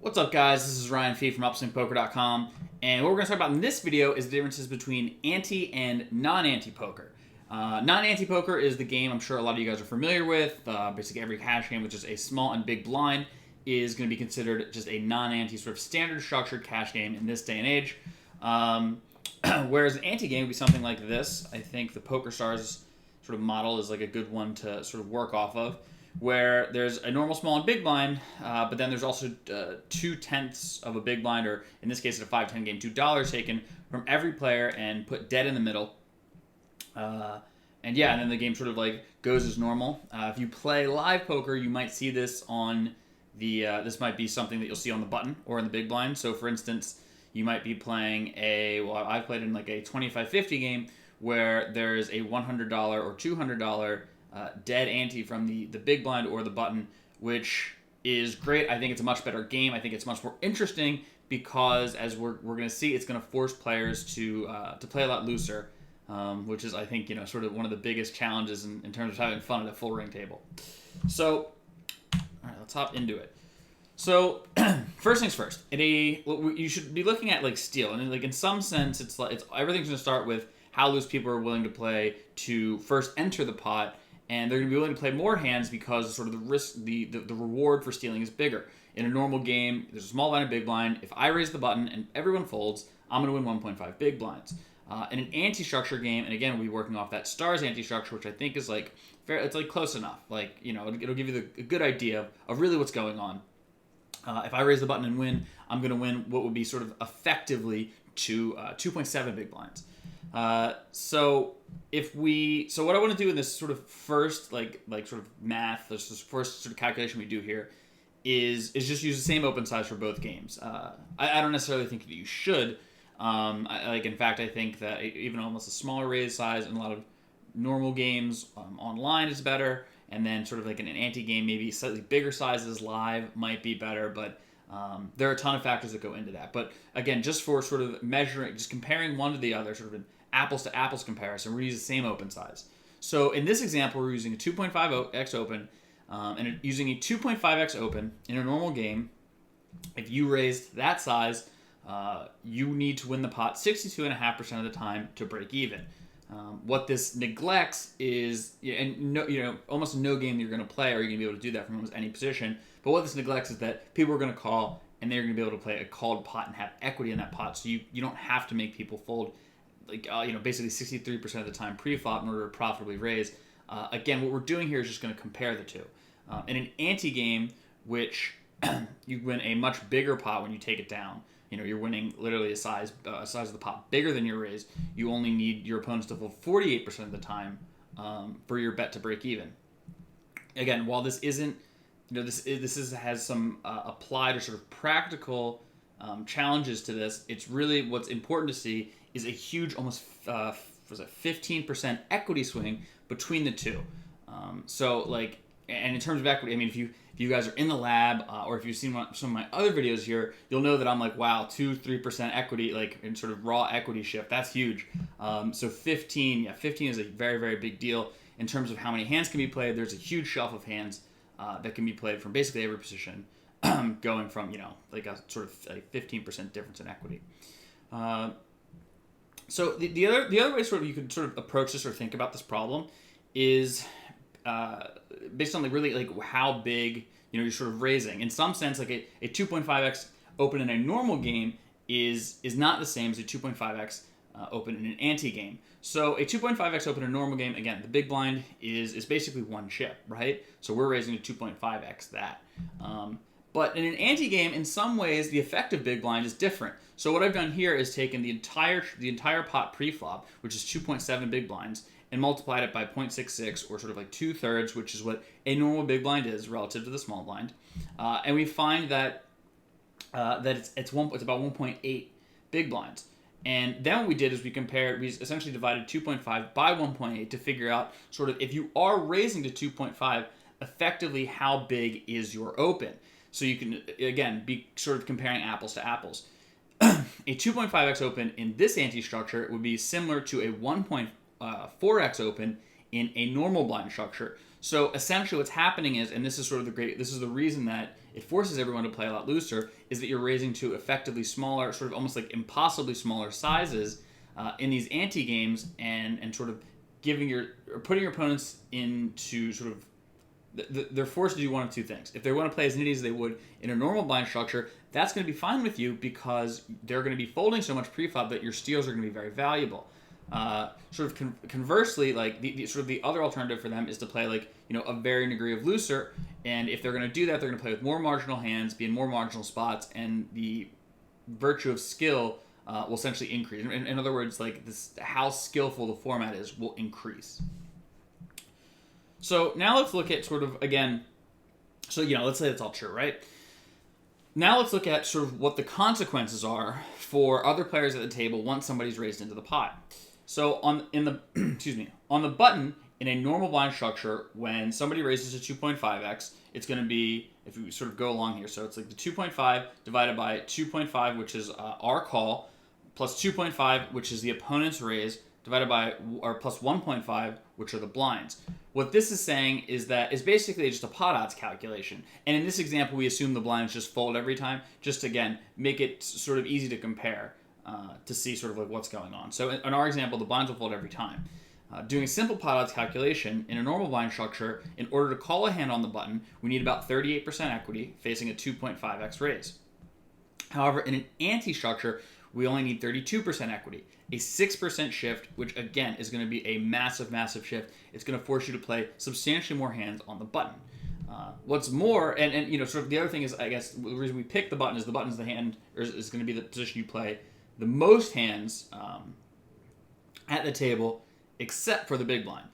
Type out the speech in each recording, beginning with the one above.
What's up, guys? This is Ryan Fee from UpswingPoker.com, and what we're going to talk about in this video is the differences between ante and non-ante poker. Non-ante poker is the game I'm sure a lot of you guys are familiar with. Basically, every cash game, which is a small and big blind, is going to be considered just a non-ante sort of standard structured cash game in this day and age. Whereas an ante game would be something like this. I think the PokerStars sort of model is like a good one to sort of work off of, where there's a normal, small, and big blind, but then there's also 2/10 of a big blind, or in this case, it's a 5-10 game, $2 taken from every player and put dead in the middle. And then the game sort of like goes as normal. If you play live poker, you might see this on the, this might be something that you'll see on the button or in the big blind. So for instance, you might be playing I've played in like a 25-50 game where there's a $100 or $200 dead ante from the big blind or the button, which is great. I think it's a much better game. I think it's much more interesting because, as we're going to see, it's going to force players to play a lot looser, which is, I think, sort of one of the biggest challenges in terms of having fun at a full ring table. So, all right, let's hop into it. So, first things first. You should be looking at like steal, and like in some sense, it's everything's going to start with how loose people are willing to play to first enter the pot. And they're going to be willing to play more hands because sort of the risk, the reward for stealing is bigger. In a normal game, there's a small blind and big blind. If I raise the button and everyone folds, I'm going to win 1.5 big blinds. In an ante-structure game, and again, we'll be working off that stars ante-structure, which I think is like fair. It's like close enough. Like, it'll give you a good idea of really what's going on. If I raise the button and win, I'm going to win what would be sort of effectively 2.7 big blinds. So what I want to do in this sort of first like sort of math, this first sort of calculation we do here is just use the same open size for both games. I don't necessarily think that you should. In fact, I think that even almost a smaller raise size in a lot of normal games online is better, and then sort of like in an ante game, maybe slightly bigger sizes live might be better, but there are a ton of factors that go into that. But again, just for sort of measuring, just comparing one to the other, sort of an apples to apples comparison, we're using the same open size. So in this example, we're using a 2.5x open, and using a 2.5x open in a normal game. If you raised that size, you need to win the pot 62.5% of the time to break even. What this neglects is, almost no game you're going to play are you going to be able to do that from almost any position. But what this neglects is that people are going to call, and they're going to be able to play a called pot and have equity in that pot. So you don't have to make people fold, basically 63% of the time pre-flop in order to profitably raise. Again, what we're doing here is just going to compare the two. In an ante game, which you win a much bigger pot when you take it down. You're winning literally a size of the pot bigger than your raise. You only need your opponents to fold 48% of the time for your bet to break even. Again, while this isn't, has some applied or sort of practical challenges to this, it's really what's important to see is a huge, almost 15% equity swing between the two. And in terms of equity, I mean, if you guys are in the lab, or if you've seen some of my other videos here, you'll know that I'm like, wow, 2-3% equity, like in sort of raw equity shift. That's huge. So 15 is a very, very big deal in terms of how many hands can be played. There's a huge shelf of hands that can be played from basically every position, going from, like a sort of like 15% difference in equity. So the other way sort of you could sort of approach this or think about this problem is based on really like how big you're sort of raising. In some sense, like a 2.5x open in a normal game is not the same as a 2.5x open in an ante game. So a 2.5x open in a normal game, again, the big blind is basically one chip, right? So we're raising a 2.5x that. But in an ante game, in some ways, the effective big blind is different. So what I've done here is taken the entire pot pre-flop, which is 2.7 big blinds, and multiplied it by 0.66, or sort of like 2/3, which is what a normal big blind is relative to the small blind. And we find that it's about 1.8 big blinds. And then what we did is we essentially divided 2.5 by 1.8 to figure out sort of, if you are raising to 2.5, effectively how big is your open. So you can, again, be sort of comparing apples to apples. A 2.5x open in this ante structure would be similar to a 1.4x open in a normal blind structure. So essentially what's happening is, and this is the reason that it forces everyone to play a lot looser, is that you're raising to effectively smaller, sort of almost like impossibly smaller sizes in these ante games, and sort of putting your opponents into sort of they're forced to do one of two things. If they want to play as nitty as they would in a normal blind structure, that's going to be fine with you because they're going to be folding so much preflop that your steals are going to be very valuable. Conversely, like the other alternative for them is to play like a varying degree of looser, and if they're going to do that, they're going to play with more marginal hands, be in more marginal spots, and the virtue of skill will essentially increase. In other words, like how skillful the format is will increase. So now let's look at sort of, again, so, let's say that's all true, right? Now let's look at sort of what the consequences are for other players at the table once somebody's raised into the pot. So on the button, in a normal blind structure, when somebody raises to 2.5x, it's going to be, if we sort of go along here, so it's like the 2.5 divided by 2.5, which is our call, plus 2.5, which is the opponent's raise, divided by, or plus 1.5, which are the blinds. What this is saying is that it's basically just a pot odds calculation. And in this example, we assume the blinds just fold every time, just to, again, make it sort of easy to compare to see sort of like what's going on. So in our example, the blinds will fold every time. Doing a simple pot odds calculation, in a normal blind structure, in order to call a hand on the button, we need about 38% equity facing a 2.5x raise. However, in an ante structure, we only need 32% equity, a 6% shift, which again is going to be a massive, massive shift. It's going to force you to play substantially more hands on the button. What's more, and sort of the other thing is, I guess, the reason we pick the button is the button's the hand, or is going to be the position you play the most hands at the table, except for the big blind.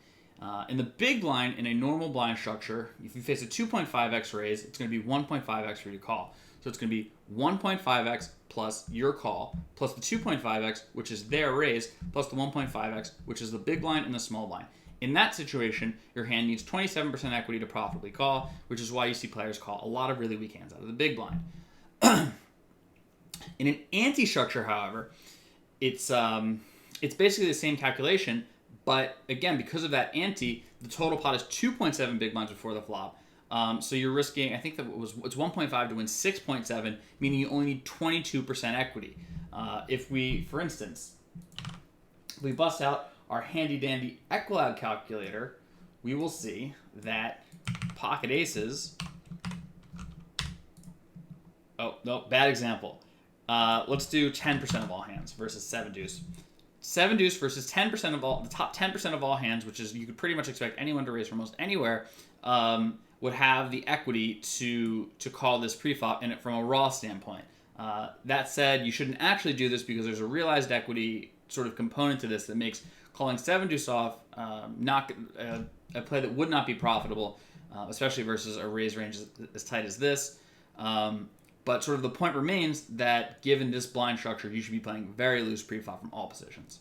In the big blind, in a normal blind structure, if you face a 2.5x raise, it's going to be 1.5x for you to call. So it's going to be 1.5x plus your call, plus the 2.5x, which is their raise, plus the 1.5x, which is the big blind and the small blind. In that situation, your hand needs 27% equity to profitably call, which is why you see players call a lot of really weak hands out of the big blind. In an ante structure, however, it's basically the same calculation, but again, because of that ante, the total pot is 2.7 big blinds before the flop. So you're risking, I think that it's 1.5 to win 6.7, meaning you only need 22% equity. If we, for instance, we bust out our handy dandy Equilab calculator, we will see that pocket aces. Oh, no, bad example. Let's do 10% of all hands versus 7 deuce. 7 deuce versus 10% of all, the top 10% of all hands, which is, you could pretty much expect anyone to raise from almost anywhere, would have the equity to call this preflop in it from a raw standpoint. That said, you shouldn't actually do this because there's a realized equity sort of component to this that makes calling 7 deuce off not a play that would not be profitable, especially versus a raise range as tight as this. But sort of the point remains that given this blind structure, you should be playing very loose preflop from all positions.